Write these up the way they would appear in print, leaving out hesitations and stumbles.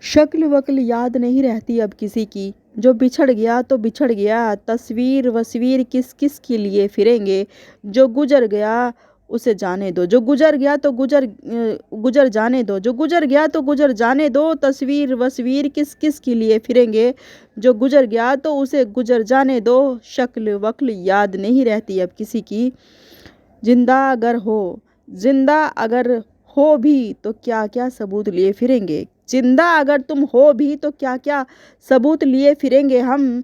शक्ल वक्ल याद नहीं रहती अब किसी की, जो बिछड़ गया तो बिछड़ गया। तस्वीर वस्वीर किस किस के लिए फिरेंगे, जो गुजर गया उसे जाने दो। जो गुजर गया तो गुजर जाने दो। जो गुजर गया तो गुजर जाने दो। तस्वीर वस्वीर किस किस के लिए फिरेंगे, जो गुजर गया तो उसे गुजर जाने दो। शक्ल वक्ल याद नहीं रहती अब किसी की। जिंदा अगर हो जिंदा अगर हो भी तो क्या क्या सबूत लिए फिरेंगे। जिंदा अगर तुम हो भी तो क्या क्या सबूत लिए फिरेंगे। हम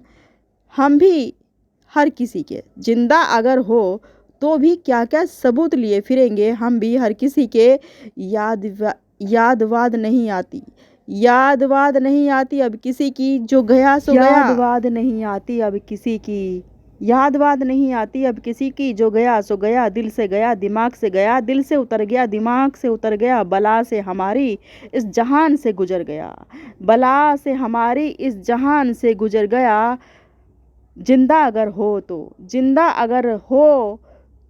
भी हर किसी के। जिंदा अगर हो तो भी क्या क्या सबूत लिए फिरेंगे। हम भी हर किसी के। याद वाद नहीं आती। याद वाद नहीं आती अब किसी की, जो गया सो गया। याद वाद नहीं आती अब किसी की। याद वाद नहीं आती अब किसी की, जो गया सो गया। दिल से गया दिमाग से गया, दिल से उतर गया दिमाग से उतर गया। बला से हमारी इस जहान से गुजर गया। बला से हमारी इस जहान से गुजर गया। जिंदा अगर हो तो जिंदा अगर हो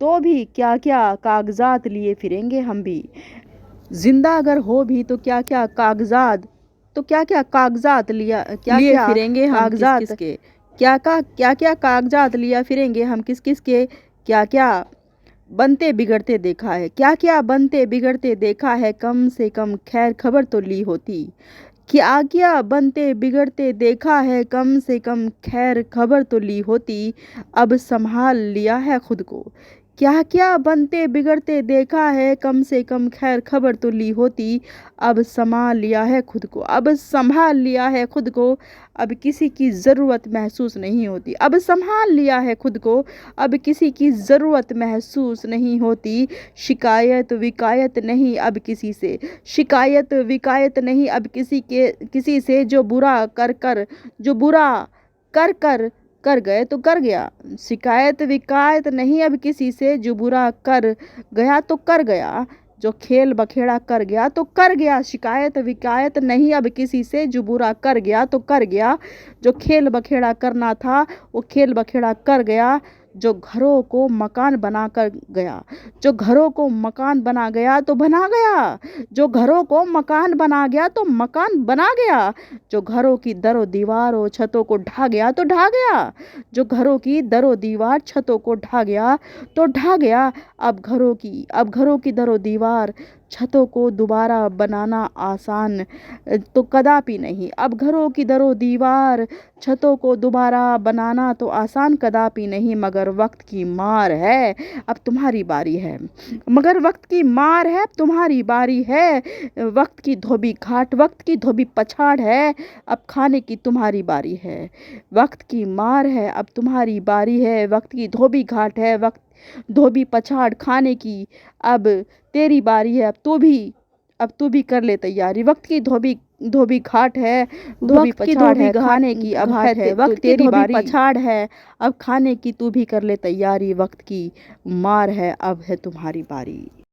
तो भी क्या क्या कागजात लिए फिरेंगे। हम भी जिंदा अगर हो भी तो क्या क्या कागजात लिया क्या लिए क्या फिरेंगे। हम कागजात किस के क्या क्या कागजात लिया फिरेंगे। हम किस किस के। क्या क्या बनते बिगड़ते देखा है। क्या क्या बनते बिगड़ते देखा है। कम से कम खैर खबर तो ली होती। क्या क्या बनते बिगड़ते देखा है। कम से कम खैर खबर तो ली होती। अब संभाल लिया है खुद को। क्या क्या बनते बिगड़ते देखा है। कम से कम खैर खबर तो ली होती। अब संभाल लिया है खुद को। अब संभाल लिया है खुद को। अब किसी की ज़रूरत महसूस नहीं होती। अब संभाल लिया है खुद को। अब किसी की ज़रूरत महसूस नहीं होती। शिकायत विकायत नहीं अब किसी से। शिकायत विकायत नहीं अब किसी से। जो बुरा कर गए तो कर गया। शिकायत विकायत नहीं अब किसी से। जो बुरा कर गया तो कर गया। जो खेल बखेड़ा कर गया तो कर गया। शिकायत विकायत नहीं अब किसी से। जो बुरा कर गया तो कर गया। जो खेल बखेड़ा करना था वो खेल बखेड़ा कर गया। जो घरों को मकान बना कर गया। जो घरों को मकान बना गया तो बना गया। जो घरों को मकान बना गया तो मकान बना गया। जो घरों की दरों दीवारों छतों को ढा गया तो ढा गया। जो घरों की दरों दीवार छतों को ढा गया तो ढा गया। अब घरों की दरों दीवार छतों को दोबारा बनाना आसान तो कदापि नहीं। अब घरों की दरों दीवार छतों को दोबारा बनाना तो आसान कदापि नहीं। मगर वक्त की मार है अब तुम्हारी बारी है। मगर वक्त की मार है अब तुम्हारी बारी है। वक्त की धोबी घाट वक्त की धोबी पछाड़ है अब खाने की तुम्हारी बारी है। वक्त की मार है अब तुम्हारी बारी है। वक्त की धोबी घाट है वक्त धोबी पछाड़ खाने की अब तेरी बारी है। अब तू भी कर ले तैयारी। वक्त की धोबी घाट है धोबी पछाड़ है खाने की अब है वक्त की धोबी पछाड़ है अब खाने की। तू भी कर ले तैयारी। वक्त की मार है अब है तुम्हारी बारी।